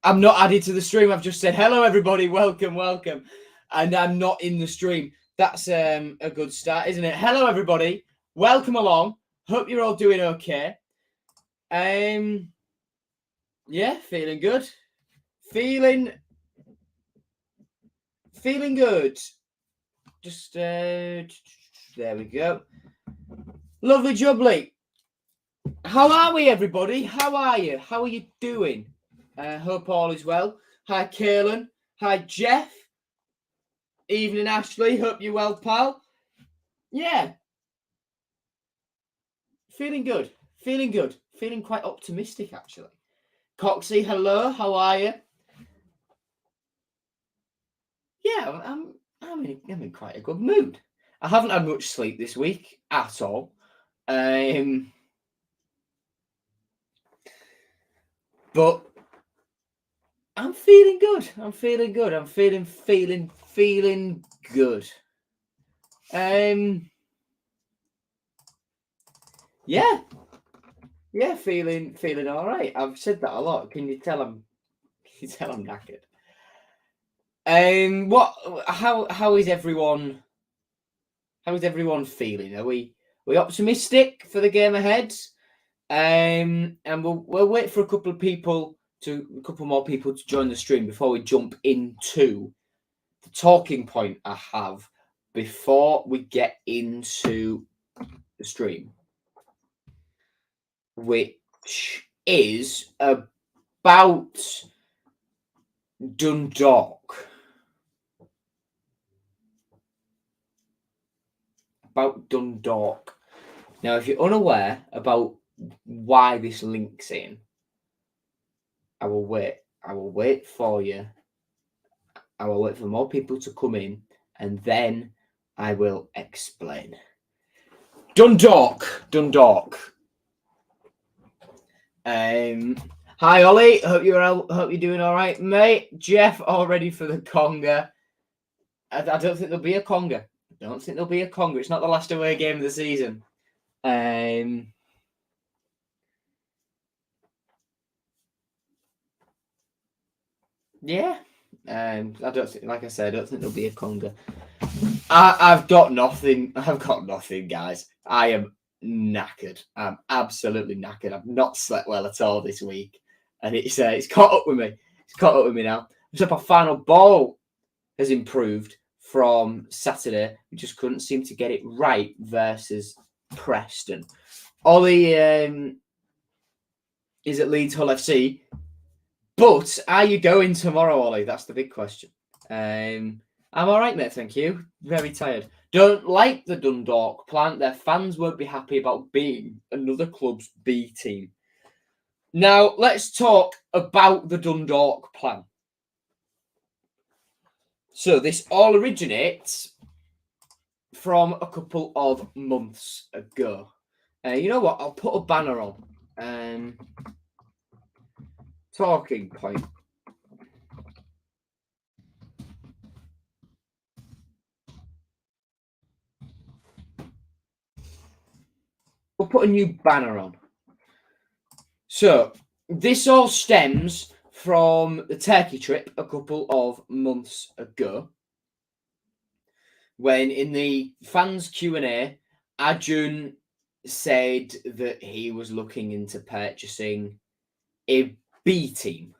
I'm not added to the stream. I've just said, hello, everybody. Welcome. And I'm not in the stream. That's a good start, isn't it? Hello, everybody. Welcome along. Hope you're all doing okay. Yeah, feeling good. Feeling good. Just, there we go. Lovely jubbly. How are we, everybody? How are you? How are you doing? Hope all is well. Hi, Kaelin. Hi, Jeff. Evening, Ashley. Hope you're well, pal. Yeah. Feeling good. Feeling quite optimistic, actually. Coxie, hello. How are you? Yeah, I'm in quite a good mood. I haven't had much sleep this week at all. But I'm feeling good. I'm feeling good. Yeah, feeling all right. I've said that a lot. Can you tell I'm knackered? How is everyone? How is everyone feeling? Are we optimistic for the game ahead? And we'll wait for a couple more people to join the stream before we jump into the talking point I have before we get into the stream, which is about Dundalk. Now, if you're unaware about why this links in, I will wait for you. I will wait for more people to come in, and then I will explain. Dundalk. Hi, Ollie. Hope you're doing all right, mate. Jeff, all ready for the conga? I don't think there'll be a conga. It's not the last away game of the season. Yeah. I don't think, like I said, I don't think there'll be a conga. I've got nothing, guys. I am knackered. I'm absolutely knackered. I've not slept well at all this week, and it's caught up with me. It's caught up with me now. Except our final ball has improved from Saturday. We just couldn't seem to get it right versus Preston. Ollie is at Leeds Hull FC, but are you going tomorrow, Ollie? That's the big question. I'm all right, mate. Thank you. Very tired. Don't like the Dundalk plan. Their fans won't be happy about being another club's B team. Now, let's talk about the Dundalk plan. So, this all originates from a couple of months ago. You know what? I'll put a banner on. Talking point. We'll put a new banner on. So, this all stems from the Turkey trip a couple of months ago, when in the fans Q&A, Arjun said that he was looking into purchasing a B team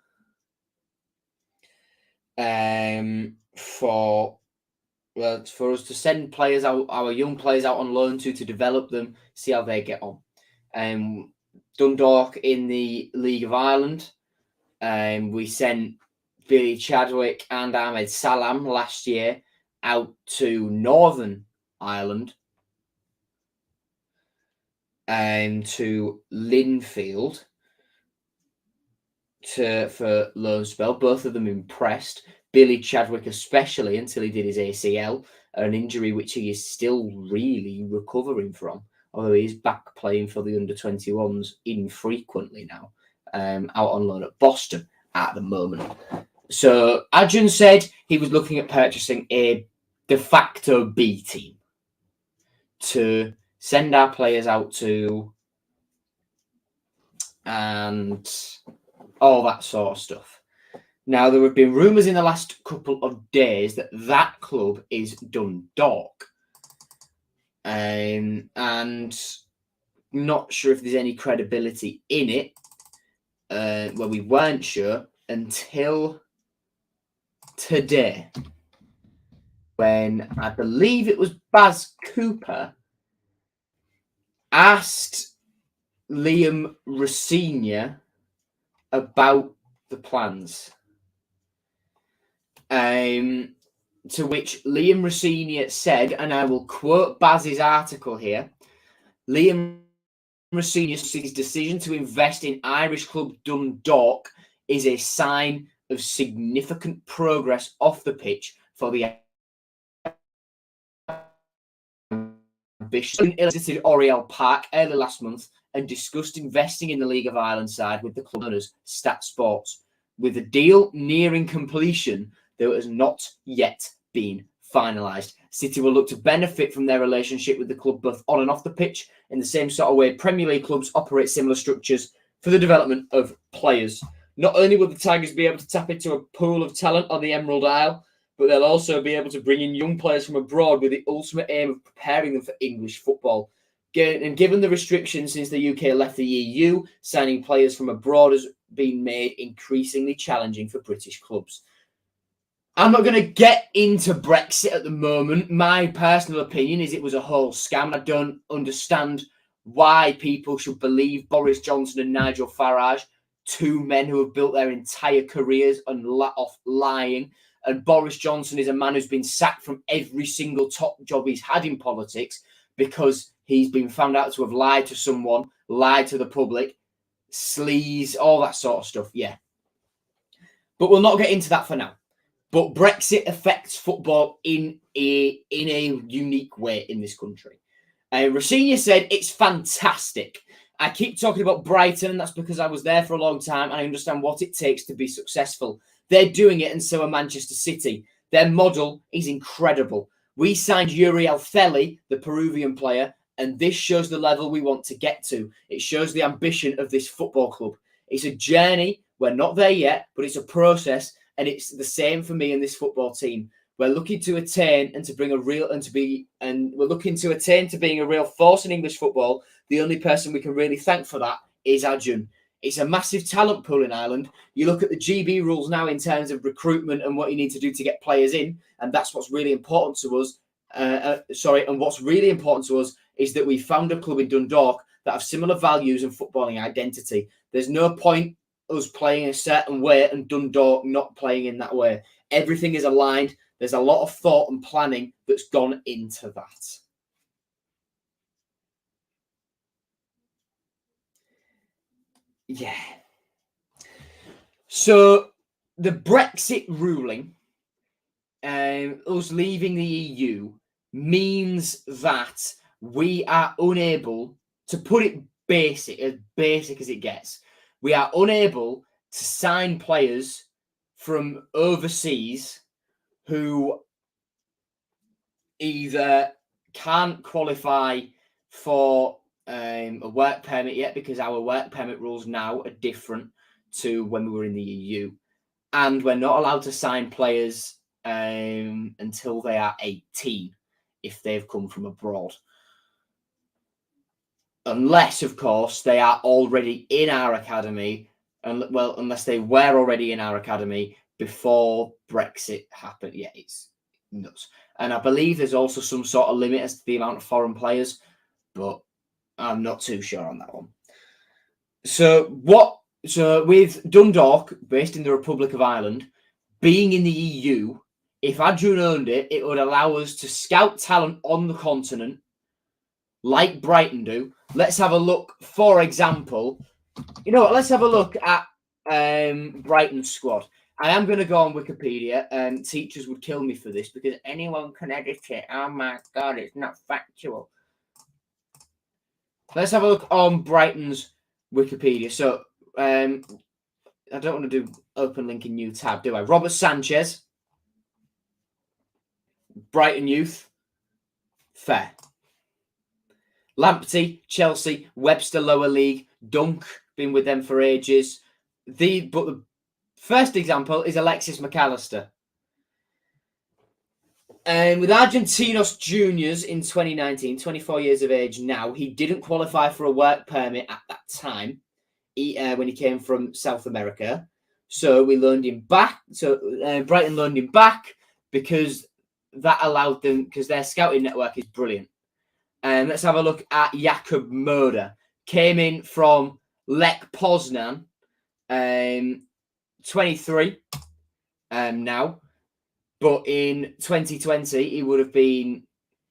for us to send players out, our young players out on loan to develop them, see how they get on. Dundalk in the League of Ireland. We sent Billy Chadwick and Ahmed Salam last year out to Northern Ireland and to Linfield for loan spell. Both of them impressed. Billy Chadwick especially, until he did his ACL, an injury which he is still really recovering from, although he's back playing for the under-21s infrequently now, out on loan at Boston at the moment. So Arjun said he was looking at purchasing a de facto B team to send our players out to and all that sort of stuff. Now, there have been rumours in the last couple of days that that club is Dundalk. And not sure if there's any credibility in it. Well, we weren't sure until today, when I believe it was Baz Cooper asked Liam Rossini about the plans. To which Liam Rossini said, and I will quote Baz's article here, Liam Rossini's decision to invest in Irish club Dundalk is a sign of significant progress off the pitch for the ambition. Visited Oriel Park early last month and discussed investing in the League of Ireland side with the club owners, Stat Sports. With the deal nearing completion, though it has not yet been finalised. City will look to benefit from their relationship with the club both on and off the pitch in the same sort of way Premier League clubs operate similar structures for the development of players. Not only will the Tigers be able to tap into a pool of talent on the Emerald Isle, but they'll also be able to bring in young players from abroad with the ultimate aim of preparing them for English football. And given the restrictions since the UK left the EU, signing players from abroad has been made increasingly challenging for British clubs. I'm not going to get into Brexit at the moment. My personal opinion is it was a whole scam. I don't understand why people should believe Boris Johnson and Nigel Farage, two men who have built their entire careers off lying. And Boris Johnson is a man who's been sacked from every single top job he's had in politics because he's been found out to have lied to someone, lied to the public, sleaze, all that sort of stuff. Yeah. But we'll not get into that for now. But Brexit affects football in a unique way in this country. Rossini said, it's fantastic. I keep talking about Brighton, and that's because I was there for a long time, and I understand what it takes to be successful. They're doing it, and so are Manchester City. Their model is incredible. We signed Uriel Feli, the Peruvian player, and this shows the level we want to get to. It shows the ambition of this football club. It's a journey. We're not there yet, but it's a process. And it's the same for me and this football team. We're looking to attain and to bring a real we're looking to attain to being a real force in English football. The only person we can really thank for that is Arjun. It's a massive talent pool in Ireland. You look at the GB rules now in terms of recruitment and what you need to do to get players in, and that's what's really important to us. And what's really important to us is that we found a club in Dundalk that have similar values and footballing identity. There's no point us playing a certain way and Dundalk not playing in that way. Everything is aligned. There's a lot of thought and planning that's gone into that. Yeah. So the Brexit ruling, us leaving the EU, means that we are unable, to put it basic as it gets, we are unable to sign players from overseas who either can't qualify for a work permit yet, because our work permit rules now are different to when we were in the EU, and we're not allowed to sign players until they are 18 if they've come from abroad. Unless, of course, they are already in our academy, and unless they were already in our academy before Brexit happened. Yeah, it's nuts. And I believe there's also some sort of limit as to the amount of foreign players, but I'm not too sure on that one. So with Dundalk, based in the Republic of Ireland, being in the EU, if Adrian owned it, it would allow us to scout talent on the continent like Brighton do. Let's have a look, for example. You know what? Let's have a look at Brighton's squad. I am going to go on Wikipedia, and teachers would kill me for this because anyone can edit it. Oh my God, it's not factual. Let's have a look on Brighton's Wikipedia. So, I don't want to do open link in new tab, do I? Robert Sanchez, Brighton Youth, fair. Lamptey, Chelsea, Webster Lower League, Dunk, been with them for ages. But the First example is Alexis McAllister. With Argentinos Juniors in 2019, 24 years of age now, he didn't qualify for a work permit at that time when he came from South America. So we loaned him back. So Brighton loaned him back because that allowed them, because their scouting network is brilliant. Let's have a look at Jakub Moder. Came in from Lech Poznan, 23 now. But in 2020, he would have been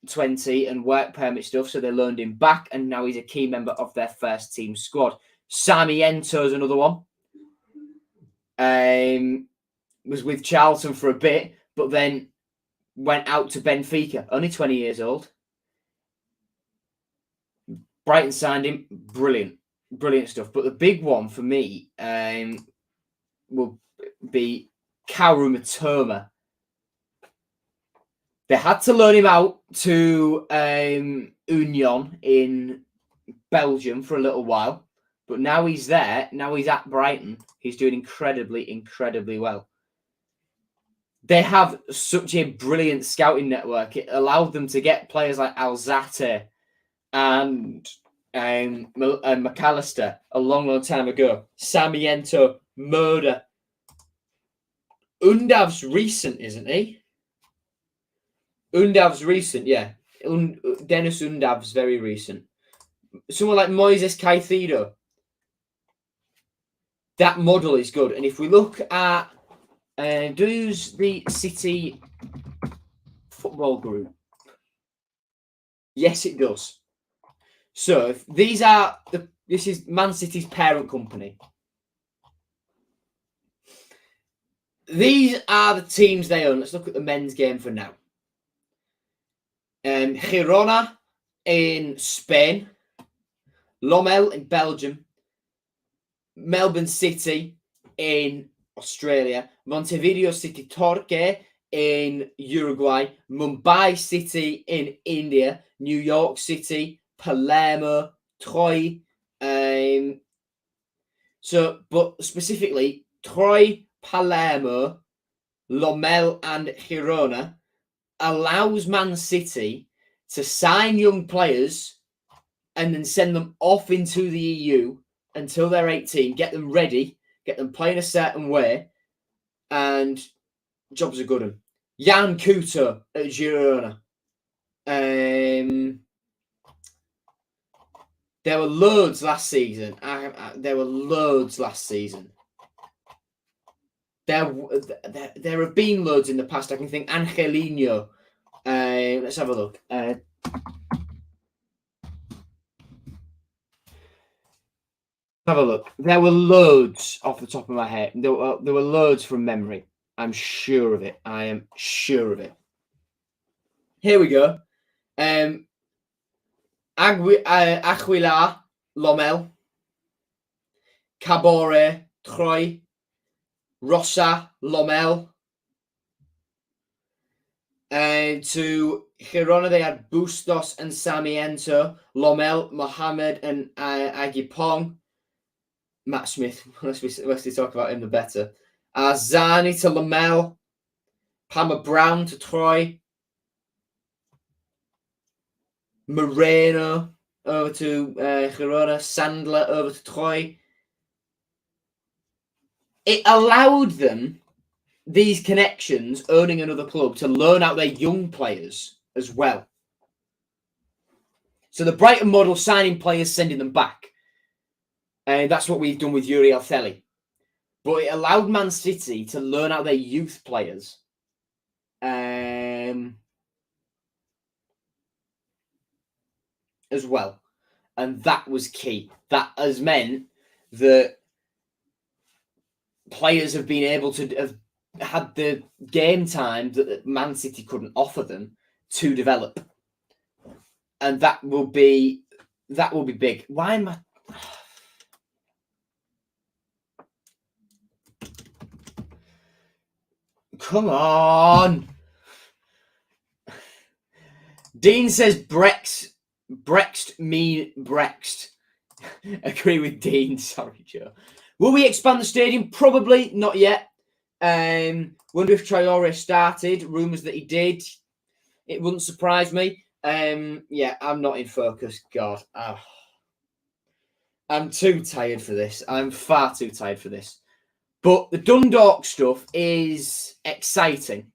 20 and work permit stuff, so they loaned him back, and now he's a key member of their first team squad. Sarmiento is another one. Was with Charlton for a bit, but then went out to Benfica, only 20 years old. Brighton signed him. Brilliant stuff. But the big one for me will be Kaoru Mitoma. They had to loan him out to Union in Belgium for a little while. But now he's there. Now he's at Brighton. He's doing incredibly well. They have such a brilliant scouting network. It allowed them to get players like Alzate and McAllister a long time ago. Sarmiento, Moder. Undav's recent, isn't he? Undav's recent, yeah. Dennis Undav's very recent. Someone like Moises Caicedo. That model is good. And if we look at does the City football group? Yes, it does. So if these are this is Man City's parent company. These are the teams they own. Let's look at the men's game for now. Girona in Spain, Lommel in Belgium, Melbourne City in Australia, Montevideo City Torque in Uruguay, Mumbai City in India, New York City, Palermo, Troyes. But specifically, Troyes, Palermo, Lommel, and Girona allows Man City to sign young players and then send them off into the EU until they're 18, get them ready, get them playing a certain way, and jobs are good. Jan Couto at Girona. There were loads last season. There have been loads in the past. I can think Angelino. Let's have a look. Have a look. There were loads off the top of my head. There were loads from memory. I'm sure of it. I am sure of it. Here we go. Aguilar, Lommel, Cabore, Troyes, Rosa, Lommel. To Girona, they had Bustos and Sarmiento, Lommel, Mohamed, and Agipong. Matt Smith, let's talk about him the better. Zani to Lommel, Palmer Brown to Troyes, Moreno over to Girona, Sandler over to Troyes. It allowed them, these connections, owning another club, to loan out their young players as well. So the Brighton model, signing players, sending them back. And that's what we've done with Yuri Altheli. But it allowed Man City to learn out their youth players. As well. And that was key. That has meant that players have been able to have had the game time that Man City couldn't offer them to develop. And that will be big. Why am I... Come on. Dean says Brext mean Brext. Agree with Dean. Sorry, Joe. Will we expand the stadium? Probably not yet. Wonder if Traore started. Rumours that he did. It wouldn't surprise me. Yeah, I'm not in focus. God, I'm too tired for this. I'm far too tired for this. But the Dundalk stuff is exciting.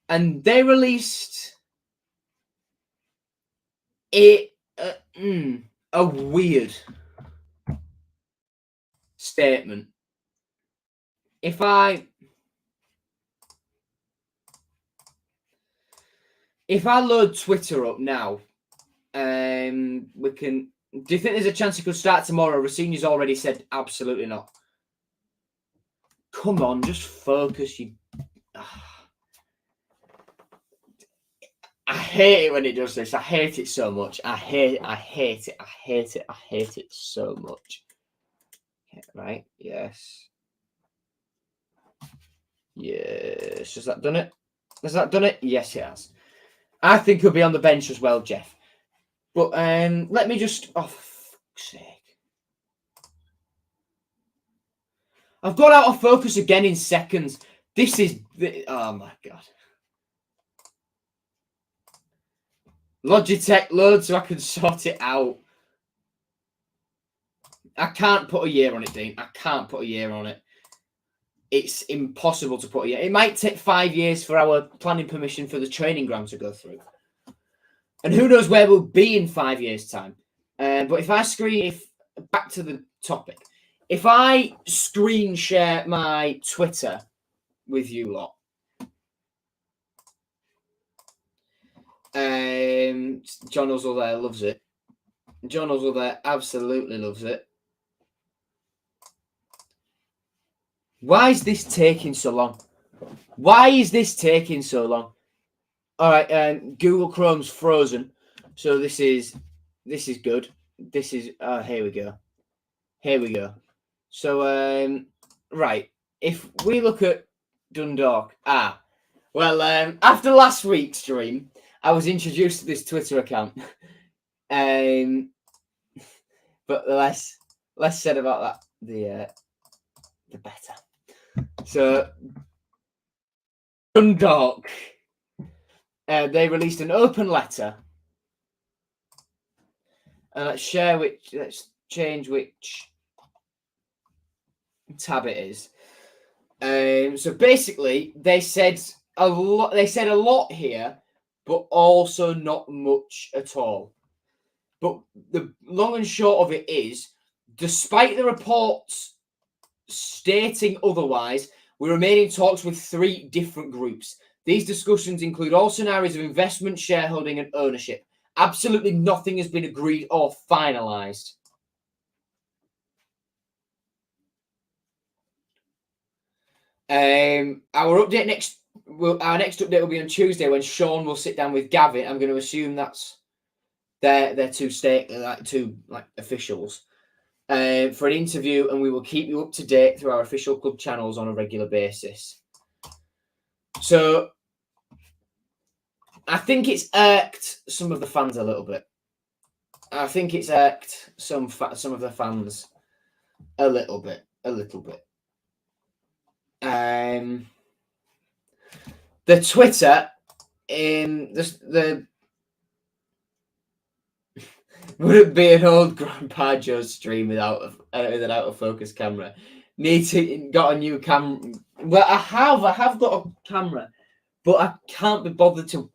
And they released a weird statement. If I load Twitter up now, we can. Do you think there's a chance it could start tomorrow? Racinia's already said absolutely not. Come on, just focus. I hate it when it does this. I hate it so much. I hate it so much. Right? Yes. Yes. Has that done it? Yes, it has. I think he'll be on the bench as well, Jeff. But let me just. Oh, for fuck's sake. I've got out of focus again in seconds. This is. Oh my God. Logitech load so I can sort it out. I can't put a year on it, Dean. I can't put a year on it. It's impossible to put a year. It might take 5 years for our planning permission for the training ground to go through. And who knows where we'll be in 5 years' time. But if I back to the topic, if I screen share my Twitter with you lot, John Uzzle there loves it. John Uzzle there absolutely loves it. Why is this taking so long? All right, Google Chrome's frozen, so this is good. This is here we go. So right, if we look at Dundalk, after last week's stream, I was introduced to this Twitter account, but the less said about that, the better. So Dundalk, they released an open letter. Let's change which tab it is. So basically, they said a lot. They said a lot here, but also not much at all. But the long and short of it is, despite the reports stating otherwise, we remain in talks with 3 different groups. These discussions include all scenarios of investment, shareholding, and ownership. Absolutely nothing has been agreed or finalised. Our next update will be on Tuesday when Sean will sit down with Gavin. I'm going to assume that's their two officials for an interview, and we will keep you up to date through our official club channels on a regular basis. So I think it's irked some of the fans a little bit. I think it's irked some of the fans a little bit. The Twitter the wouldn't be an old Grandpa Joe's stream without an out of focus camera. Got a new camera. Well, I have got a camera, but I can't be bothered to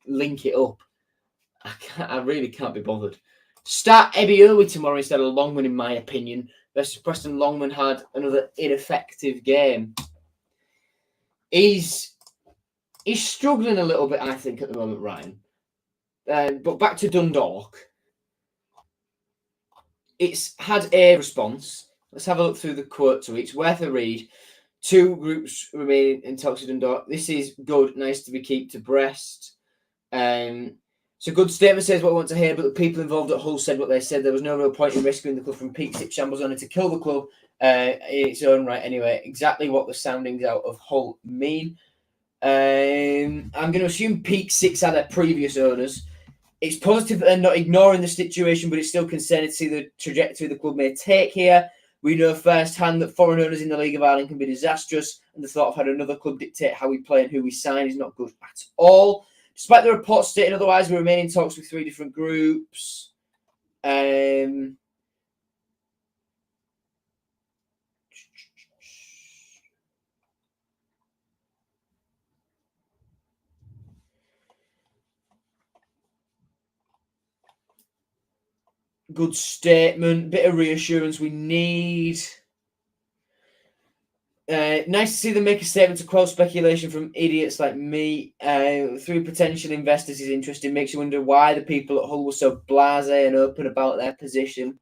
link it up. I really can't be bothered. Start Ebbie Irwin tomorrow instead of Longman, in my opinion. Versus Preston. Longman had another ineffective game. He's struggling a little bit, I think, at the moment, Ryan. But back to Dundalk. It's had a response. Let's have a look through the quote tweets. Worth a read. 2 groups remain in talks with Dundalk. This is good. Nice to be kept abreast. So good statement, says what I want to hear, but the people involved at Hull said what they said. There was no real point in rescuing the club from peak 6 shambles, only to kill the club in its own right anyway. Exactly what the soundings out of Hull mean. I'm going to assume peak 6 are their previous owners. It's positive that they're not ignoring the situation, but it's still concerning to see the trajectory the club may take here. We know firsthand that foreign owners in the League of Ireland can be disastrous, and the thought of having another club dictate how we play and who we sign is not good at all. Despite the reports stating otherwise, we remain in talks with 3 different groups. Good statement, bit of reassurance we need. Nice to see them make a statement to quell speculation from idiots like me. Through potential investors is interesting. Makes you wonder why the people at Hull were so blasé and open about their position.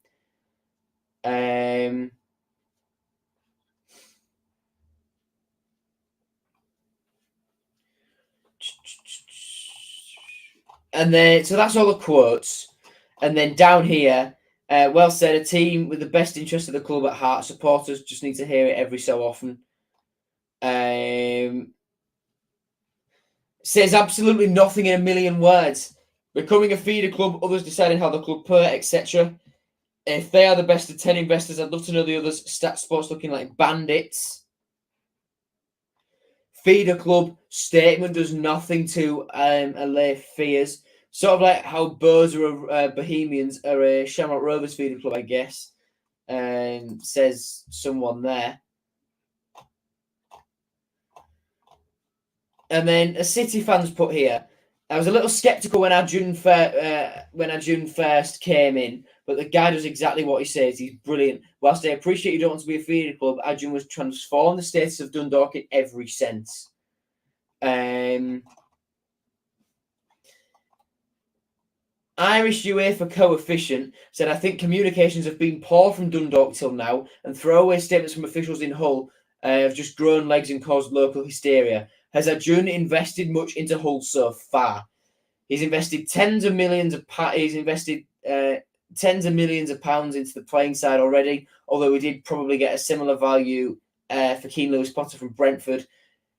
And then, so that's all the quotes. And then down here, well said, a team with the best interest of the club at heart. Supporters just need to hear it every so often. Says absolutely nothing in a million words. Becoming a feeder club, others deciding how the club play, etc. If they are the best of 10 investors, I'd love to know the others. Stat Sports looking like bandits. Feeder club statement does nothing to allay fears. Sort of like how Bohemians are a Shamrock Rovers feeder club, I guess. Says someone there. And then a City fans put here, I was a little sceptical when Arjun first came in, but the guy does exactly what he says. He's brilliant. Whilst I appreciate you don't want to be a feeder club, Arjun was transformed the status of Dundalk in every sense. Irish UEFA coefficient said, I think communications have been poor from Dundalk till now, and throwaway statements from officials in Hull have just grown legs and caused local hysteria. Has Arjun invested much into Hull so far? He's invested tens of millions of pounds into the playing side already, although we did probably get a similar value for Keane Lewis Potter from Brentford.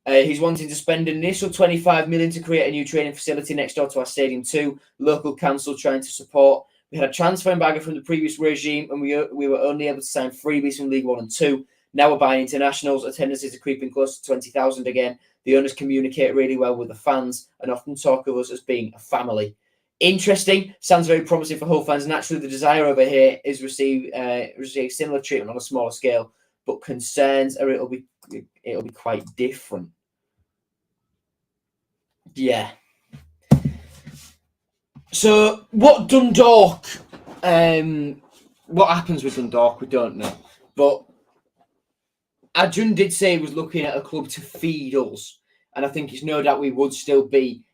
He's wanting to spend an initial 25 million to create a new training facility next door to our stadium too. Local council trying to support. We had a transfer embargo from the previous regime, and we were only able to sign freebies from League 1 and 2. Now we're buying internationals. Attendances are creeping close to 20,000 again. The owners communicate really well with the fans and often talk of us as being a family. Interesting. Sounds very promising for Hull fans. Naturally, the desire over here is receive similar treatment on a smaller scale, but concerns are it'll be quite different. Yeah. So what Dundalk? What happens with Dundalk? We don't know, but Arjun did say he was looking at a club to feed us, and I think it's no doubt we would still be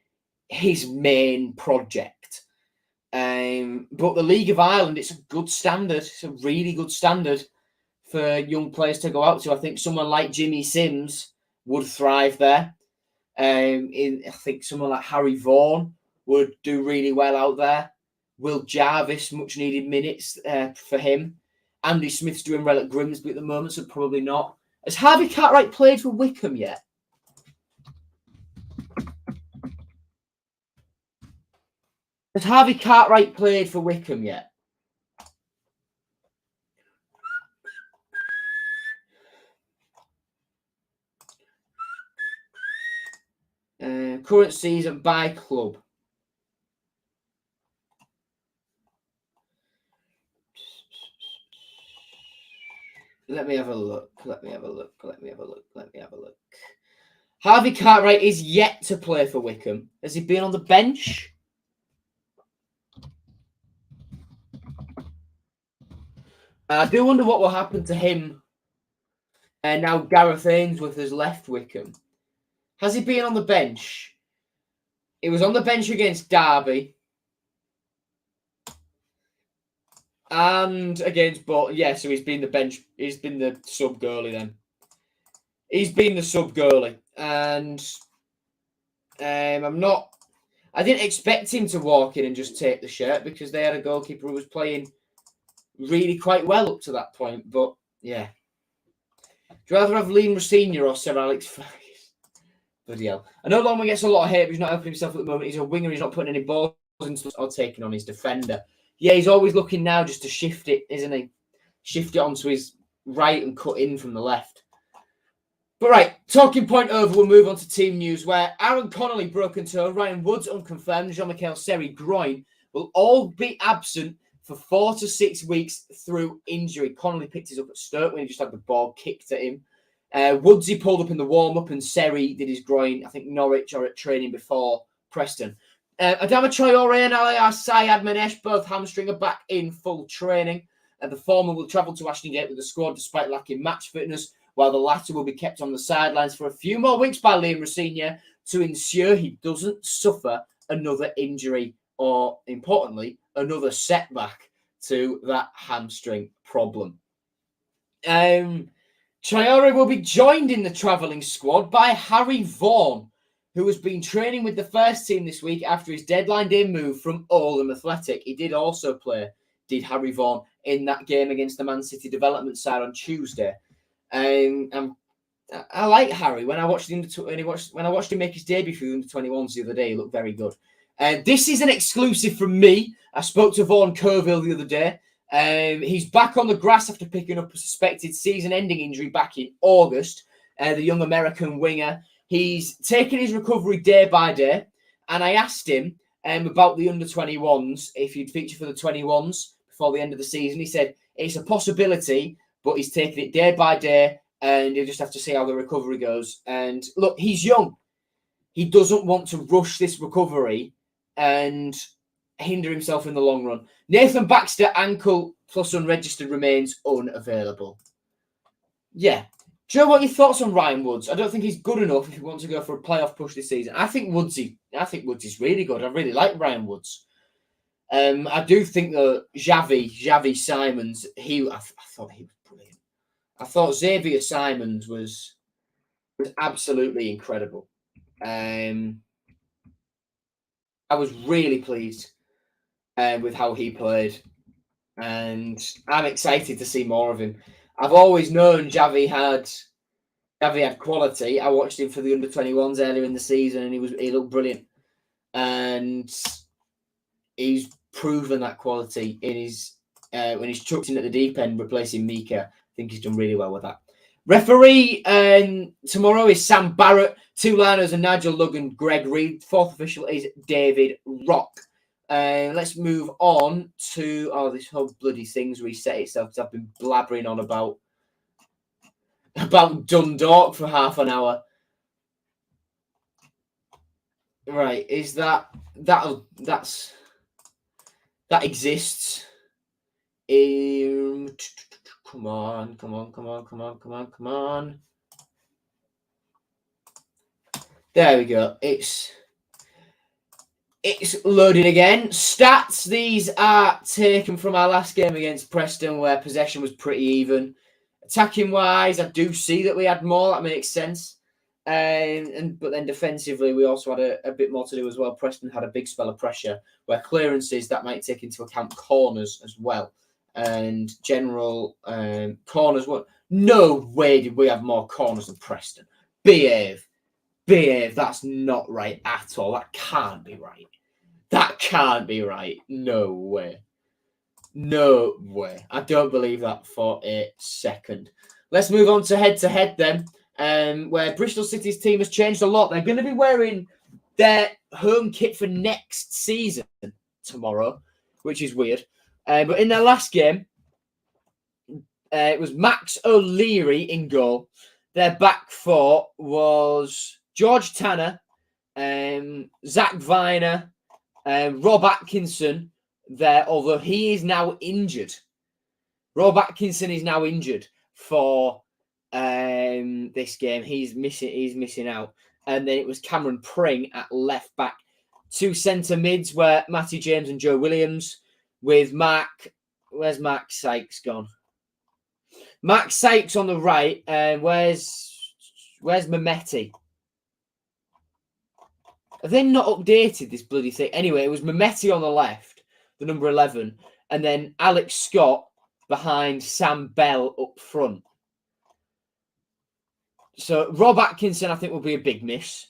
his main project. But the League of Ireland, it's a good standard. It's a really good standard for young players to go out to. I think someone like Jimmy Sims would thrive there. I think someone like Harry Vaughan would do really well out there. Will Jarvis, much needed minutes for him. Andy Smith's doing well at Grimsby at the moment, so probably not. Has Harvey Cartwright played for Wickham yet? Has Harvey Cartwright played for Wickham yet? Current season by club. Let me have a look. Harvey Cartwright is yet to play for Wickham. Has he been on the bench? I do wonder what will happen to him. And now Gareth Ainsworth has left Wickham. Has he been on the bench? He was on the bench against Derby. And against Bolton. Yeah, so he's been the bench. He's been the sub goalie then. He's been the sub goalie. And I didn't expect him to walk in and just take the shirt because they had a goalkeeper who was playing really quite well up to that point. But yeah. Do you rather have Liam Rossini or Sir Alex Ferguson? Bloody hell. I know Longman gets a lot of hate, but he's not helping himself at the moment. He's a winger. He's not putting any balls into or taking on his defender. Yeah, he's always looking now just to shift it, isn't he? Shift it onto his right and cut in from the left. But right, talking point over, we'll move on to team news, where Aaron Connolly broken toe, Ryan Woods unconfirmed, Jean-Michel Seri groin will all be absent for 4 to 6 weeks through injury. Connolly picked his up at Stoke when he just had the ball kicked at him. Woodsy pulled up in the warm-up, and Seri did his groin, I think, Norwich or at training before Preston. Adama Traore and Aliar Syed Manesh, both hamstring, are back in full training. The former will travel to Ashton Gate with the squad despite lacking match fitness, while the latter will be kept on the sidelines for a few more weeks by Liam Rosenior to ensure he doesn't suffer another injury or, importantly, another setback to that hamstring problem. Traore will be joined in the travelling squad by Harry Vaughan, who has been training with the first team this week after his deadline day move from Oldham Athletic. He did also play, Harry Vaughan, in that game against the Man City development side on Tuesday. I like Harry. When I watched him make his debut for the under-21s the other day, he looked very good. This is an exclusive from me. I spoke to Vaughan Colville the other day. He's back on the grass after picking up a suspected season-ending injury back in August. The young American winger. He's taken his recovery day by day, and I asked him about the under-21s, if he'd feature for the 21s before the end of the season. He said it's a possibility, but he's taking it day by day, and he'll just have to see how the recovery goes. And look, he's young. He doesn't want to rush this recovery and hinder himself in the long run. Nathan Baxter, ankle plus unregistered, remains unavailable. Yeah. Do you know what your thoughts on Ryan Woods? I don't think he's good enough if he wants to go for a playoff push this season. I think Woods is really good. I really like Ryan Woods. I do think that Xavi Simons, I thought he was brilliant. I thought Xavier Simons was absolutely incredible. I was really pleased with how he played, and I'm excited to see more of him. I've always known Xavi had quality. I watched him for the under-21s earlier in the season, and he looked brilliant. And he's proven that quality in his when he's chucked in at the deep end, replacing Mika. I think he's done really well with that. Referee tomorrow is Sam Barrett. 2 liners are Nigel Lugg and Greg Reed. 4th official is David Rock. Let's move on to this whole bloody thing's reset itself, because I've been blabbering on about Dundalk for half an hour. Right, is that exists? Come on. There we go. It's loaded again. Stats. These are taken from our last game against Preston, where possession was pretty even. Attacking wise, I do see that we had more. That makes sense. But then defensively, we also had a bit more to do as well. Preston had a big spell of pressure, where clearances, that might take into account corners as well. And general corners. No way did we have more corners than Preston. Behave. That's not right at all. That can't be right. No way. I don't believe that for a second. Let's move on to head-to-head then, where Bristol City's team has changed a lot. They're going to be wearing their home kit for next season tomorrow, which is weird. But in their last game, it was Max O'Leary in goal. Their back four was George Tanner, Zach Viner, Rob Atkinson there, although he is now injured. Rob Atkinson is now injured for this game. He's missing out. And then it was Cameron Pring at left back. 2 centre mids were Matty James and Joe Williams, with Mark. Where's Mark Sykes gone? Mark Sykes on the right. Where's Mehmeti? Have they not updated this bloody thing? Anyway, it was Mehmeti on the left, the number 11, and then Alex Scott behind Sam Bell up front. So Rob Atkinson, I think, will be a big miss.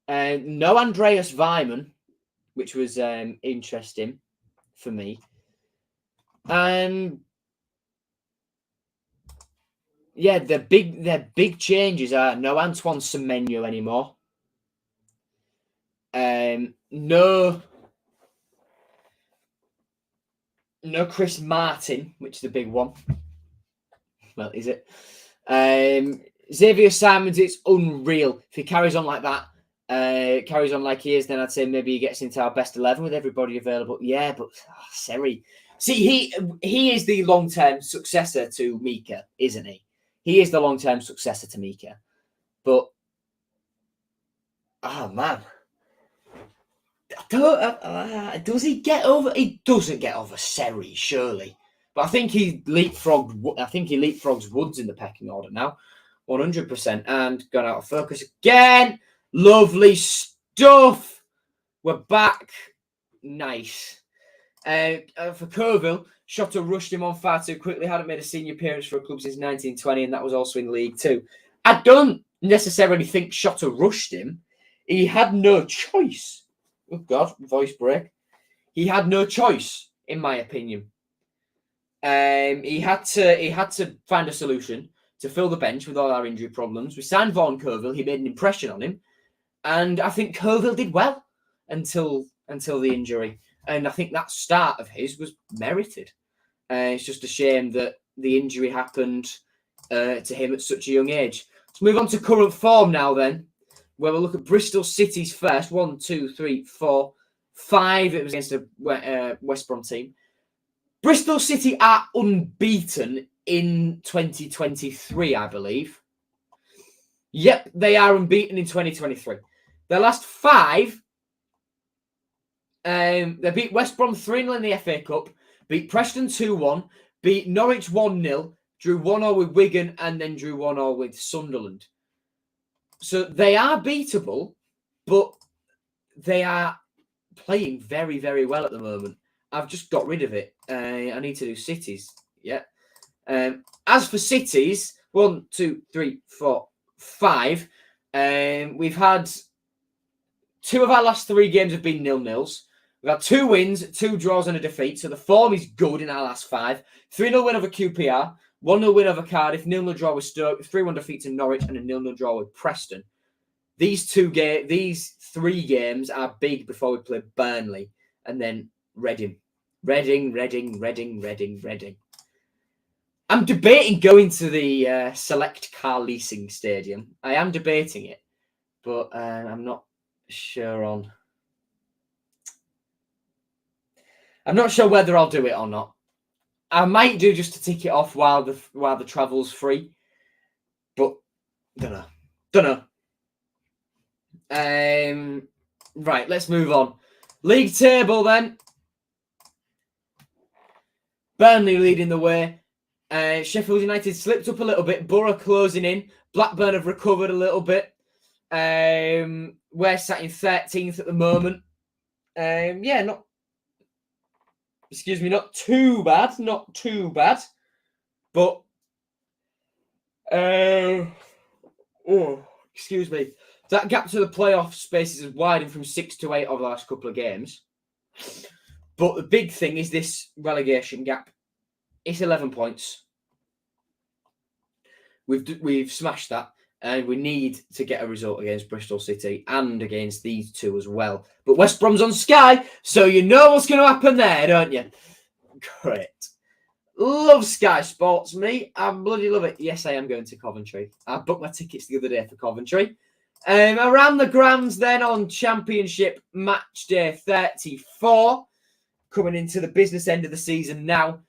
No Andreas Weimann, which was interesting for me. Yeah, their big changes are no Antoine Semenyo anymore. No Chris Martin, which is the big one. Well, is it? Xavier Simons, it's unreal. If he carries on like that, carries on like he is, then I'd say maybe he gets into our best 11 with everybody available. Yeah, but Seri. See, he is the long-term successor to Mika, isn't he? He is the long-term successor to Mika. But, oh, man. Does he get over? He doesn't get over Seri, surely. But I think he leapfrogs Woods in the pecking order now. 100%. And gone out of focus again. Lovely stuff. We're back. Nice. For Coeville, Shota rushed him on far too quickly. Hadn't made a senior appearance for a club since 1920, and that was also in League Two. I don't necessarily think Shota rushed him. He had no choice. Oh God, voice break. He had no choice, in my opinion. He had to find a solution to fill the bench with all our injury problems. We signed Vaughan Coeville. He made an impression on him, and I think Coeville did well until the injury. And I think that start of his was merited. It's just a shame that the injury happened to him at such a young age. Let's move on to current form now then, where we'll look at Bristol City's first. 1, 2, 3, 4, 5. It was against a West Brom team. Bristol City are unbeaten in 2023, I believe. Yep, they are unbeaten in 2023. Their last 5, they beat West Brom 3-0 in the FA Cup, beat Preston 2-1, beat Norwich 1-0, drew 1-0 with Wigan, and then drew 1-0 with Sunderland. So they are beatable, but they are playing very, very well at the moment. I've just got rid of it. I need to do Cities. Yeah. As for Cities, 1, 2, 3, 4, 5. We've had 2 of our last 3 games have been 0-0s. We've had 2 wins, 2 draws, and a defeat. So the form is good in our last 5. 3-0 win over QPR, 1-0 win over Cardiff, 0-0 draw with Stoke, 3-1 defeat to Norwich, and a 0-0 draw with Preston. These 3 games are big before we play Burnley and then Reading. I'm debating going to the Select Car Leasing Stadium. I am debating it, but I'm not sure on. I'm not sure whether I'll do it or not. I might do just to tick it off while the travel's free, but don't know. Right, let's move on. League table then. Burnley leading the way. Sheffield United slipped up a little bit. Borough closing in. Blackburn have recovered a little bit. We're sat in 13th at the moment. Not too bad. Not too bad. But excuse me. That gap to the playoff spaces has widened from 6 to 8 over the last couple of games. But the big thing is this relegation gap. It's 11 points. We've smashed that, and we need to get a result against Bristol City and against these 2 as well. But West Brom's on Sky, so you know what's going to happen there, don't you? Great. Love Sky Sports, me. I bloody love it. Yes, I am going to Coventry. I booked my tickets the other day for Coventry. Around the grounds then on Championship Matchday 34. Coming into the business end of the season now.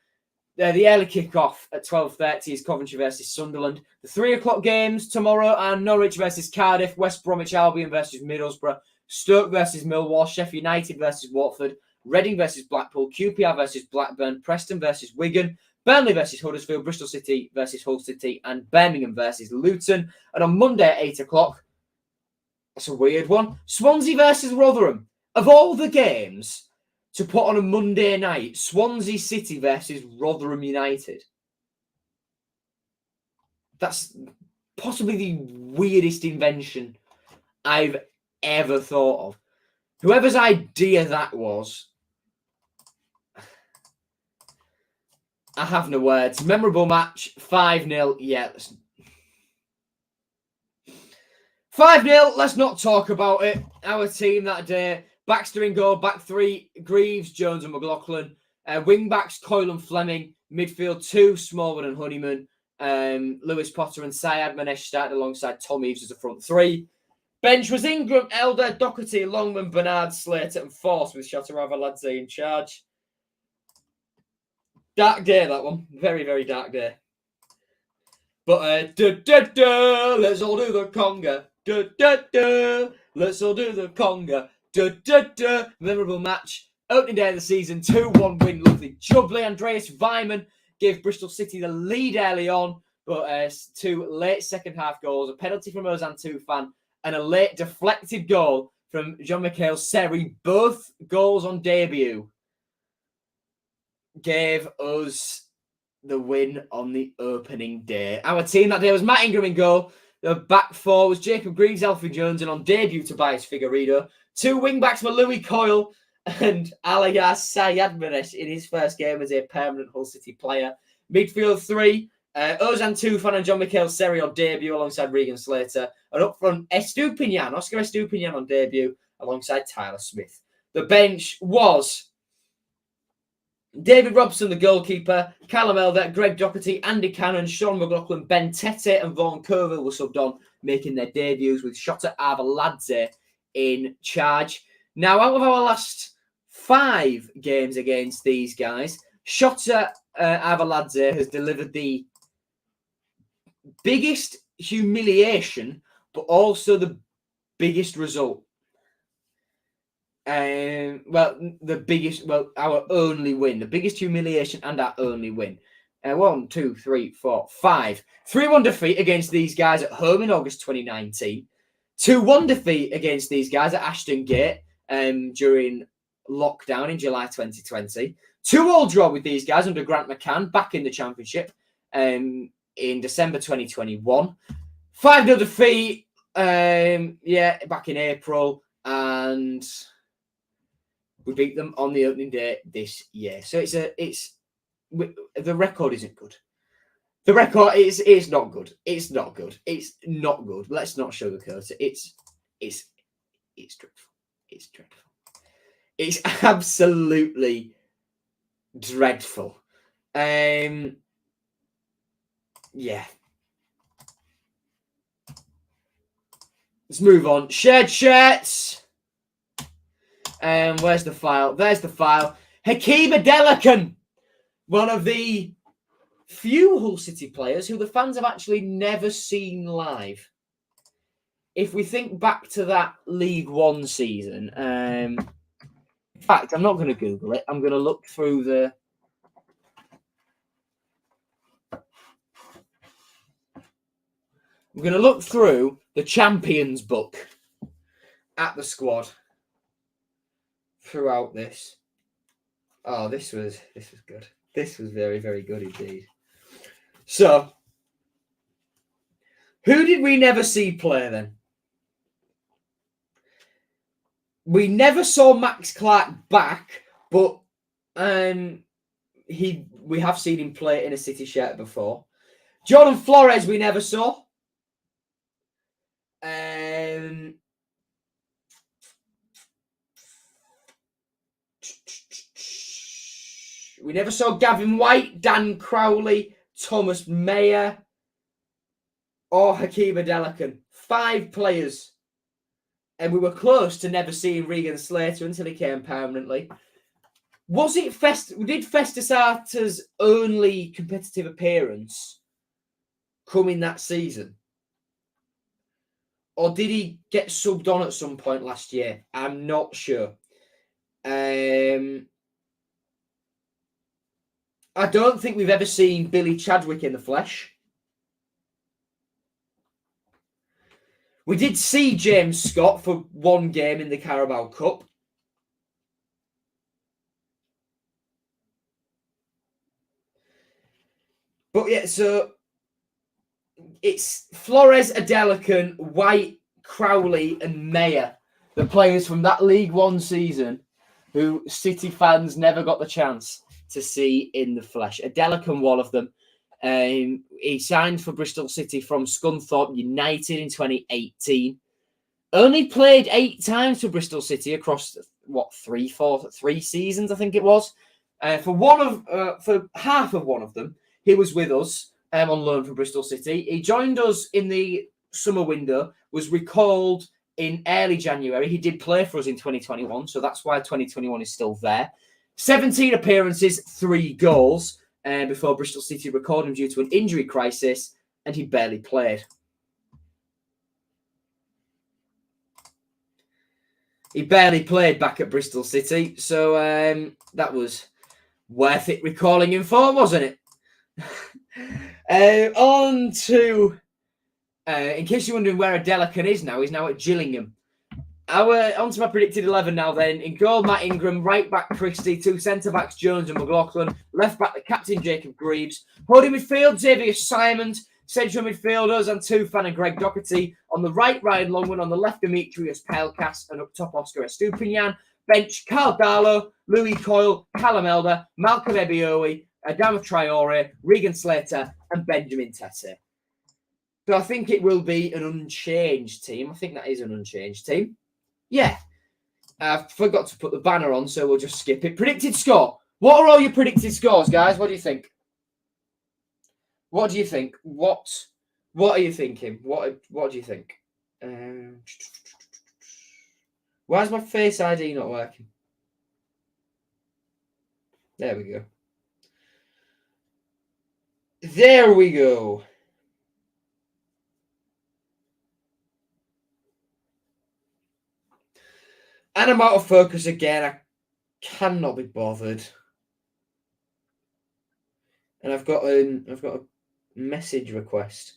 The early kick-off at 12:30 is Coventry versus Sunderland. The 3 o'clock games tomorrow are Norwich versus Cardiff, West Bromwich Albion versus Middlesbrough, Stoke versus Millwall, Sheffield United versus Watford, Reading versus Blackpool, QPR versus Blackburn, Preston versus Wigan, Burnley versus Huddersfield, Bristol City versus Hull City, and Birmingham versus Luton. And on Monday at 8 o'clock, that's a weird one, Swansea versus Rotherham. Of all the games to put on a Monday night, Swansea City versus Rotherham United. That's possibly the weirdest invention I've ever thought of. Whoever's idea that was, I have no words. Memorable match, 5-0. Yeah. 5-0, let's not talk about it. Our team that day, Baxter in goal, back three, Greaves, Jones and McLaughlin. Wing backs, Coyle and Fleming. Midfield, 2, Smallwood and Honeyman. Lewis Potter and Syed Manesh started alongside Tom Eaves as a front three. Bench was Ingram, Elder, Doherty, Longman, Bernard, Slater and Force with Shotaravaladzie in charge. Dark day, that one. Very, very dark day. But, let's all do the conga. Let's all do the conga. Memorable match. Opening day of the season, 2-1 win. Lovely jubbly. Andreas Weimann gave Bristol City the lead early on, but 2 late second half goals, a penalty from Ozan Tufan, and a late deflected goal from Jean-Michel Seri. Both goals on debut gave us the win on the opening day. Our team that day was Matt Ingram in goal. The back four was Jacob Greaves, Elfie Jones, and on debut, Tobias Figueiredo. 2 wing-backs were Louis Coyle and Aligar Sayadmanesh in his first game as a permanent Hull City player. Midfield 3, Ozan Tufan and Jean-Michel Seri on debut alongside Regan Slater. And up front, Oscar Estupinian on debut alongside Tyler Smith. The bench was David Robson, the goalkeeper, Callum Elder, Greg Doherty, Andy Cannon, Sean McLaughlin, Ben Tete and Vaughan Colville were subbed on, making their debuts with Shota Arveladze in charge. Now, out of our last 5 games against these guys, Shota Arveladze has delivered the biggest humiliation, but also the biggest result. Our only win, the biggest humiliation and our only win. 1, 2, 3, 4, 5. 3-1 defeat against these guys at home in August 2019. 2-1 defeat against these guys at Ashton Gate during lockdown in July 2020. 2-2 draw with these guys under Grant McCann back in the Championship in December 2021. 5-0 defeat, back in April, and we beat them on the opening day this year. So the record isn't good. The record is not good. It's not good. It's not good. Let's not sugarcoat it. It's dreadful. It's dreadful. It's absolutely dreadful. Yeah. Let's move on. Shared shirts. Where's the file? There's the file. Hakeem Adelakan, one of the few Hull City players who the fans have actually never seen live. If we think back to that League One season, in fact, I'm not going to Google it. I'm going to look through the... I'm going to look through the Champions book at the squad throughout this. Oh, this was good. This was very, very good indeed. So, who did we never see play then? We never saw Max Clark back, but we have seen him play in a City shirt before. Jordan Flores we never saw. We never saw Gavin White, Dan Crowley, Thomas Mayer, or Hakeem Adelakan. 5 players. And we were close to never seeing Regan Slater until he came permanently. Was it did Festus Arta's only competitive appearance come in that season? Or did he get subbed on at some point last year? I'm not sure. I don't think we've ever seen Billy Chadwick in the flesh. We did see James Scott for 1 game in the Carabao Cup. But yeah, so it's Flores, Adelakan, White, Crowley and Mayer, the players from that League One season who City fans never got the chance to see in the flesh. Adelakun, one of them. He signed for Bristol City from Scunthorpe United in 2018. Only played 8 times for Bristol City across three seasons, I think it was. For half of one of them, he was with us on loan from Bristol City. He joined us in the summer window, was recalled in early January. He did play for us in 2021, so that's why 2021 is still there. 17 appearances, 3 goals before Bristol City recalled him due to an injury crisis, and he barely played. He barely played back at Bristol City, so that was worth it recalling him for, wasn't it? On to, in case you're wondering where Adelakun is now, he's now at Gillingham. On to my predicted 11 now then. In goal, Matt Ingram. Right back, Christie. 2 centre-backs, Jones and McLaughlin. Left back, the captain, Jacob Greaves. Holding midfield, Xavier Simons. Central midfielders, and 2 fan and Greg Doherty. On the right, Ryan Longman. On the left, Demetrius Pelkas. And up top, Oscar Estupinian. Bench, Carl Darlow, Louis Coyle, Callum Elder, Malcolm Ebiowi, Adama Traore, Regan Slater, and Benjamin Tete. So I think it will be an unchanged team. I think that is an unchanged team. Yeah. I forgot to put the banner on, so we'll just skip it. Predicted score. What are all your predicted scores, guys? What do you think? What do you think? What are you thinking? What do you think? Why is my Face ID not working? There we go. There we go. And I'm out of focus again. I cannot be bothered. And I've got a message request.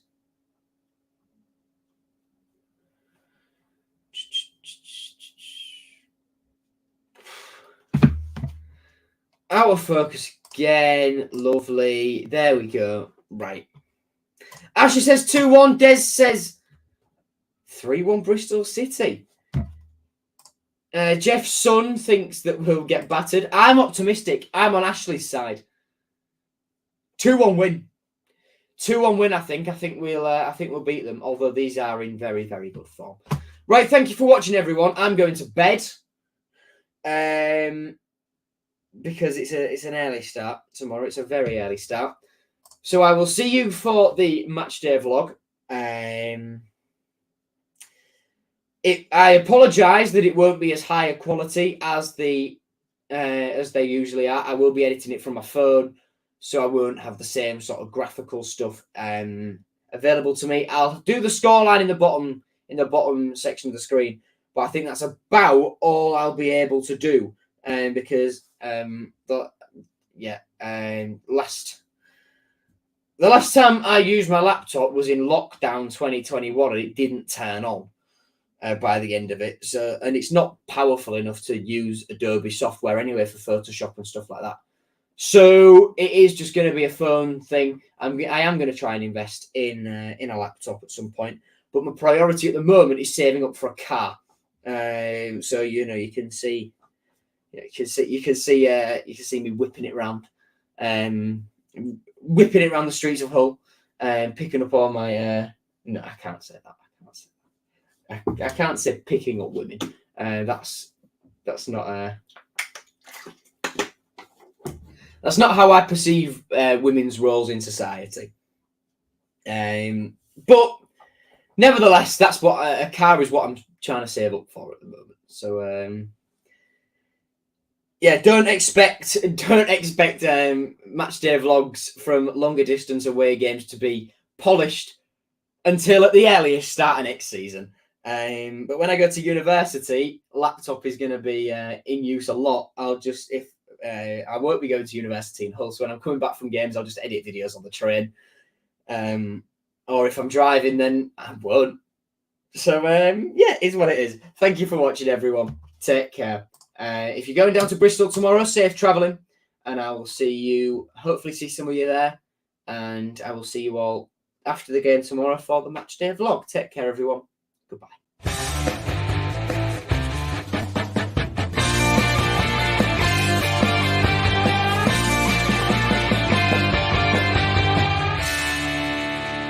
Out of focus again. Lovely. There we go. Right. Ashley says 2-1. Des says 3-1 Bristol City. Jeff's son thinks that we'll get battered. I'm optimistic. I'm on Ashley's side. 2-1 win. 2-1 win, I think. I think we'll beat them, although these are in very, very good form. Right, thank you for watching, everyone. I'm going to bed. Because it's an early start tomorrow. It's a very early start. So I will see you for the Matchday vlog. I apologise that it won't be as high a quality as they usually are. I will be editing it from my phone, so I won't have the same sort of graphical stuff available to me. I'll do the scoreline in the bottom section of the screen, but I think that's about all I'll be able to do. Because the last time I used my laptop was in lockdown 2021, and it didn't turn on by the end of it. So, and it's not powerful enough to use Adobe software anyway for Photoshop and stuff like that. So it is just going to be a phone thing. I am going to try and invest in a laptop at some point, but my priority at the moment is saving up for a car. So you can see. You can see me whipping it around, the streets of Hull, picking up all my. No, I can't say that. I can't say picking up women. That's not. That's not how I perceive women's roles in society. But nevertheless, that's what a car is. What I'm trying to save up for at the moment. So. Yeah, don't expect Matchday vlogs from longer distance away games to be polished until at the earliest start of next season. But when I go to university, laptop is going to be in use a lot. I won't be going to university in Hull, so when I'm coming back from games, I'll just edit videos on the train. Or if I'm driving, then I won't. So yeah, it's what it is. Thank you for watching, everyone. Take care. If you're going down to Bristol tomorrow, safe travelling, and I will hopefully see some of you there, and I will see you all after the game tomorrow for the Matchday vlog. Take care, everyone. Goodbye.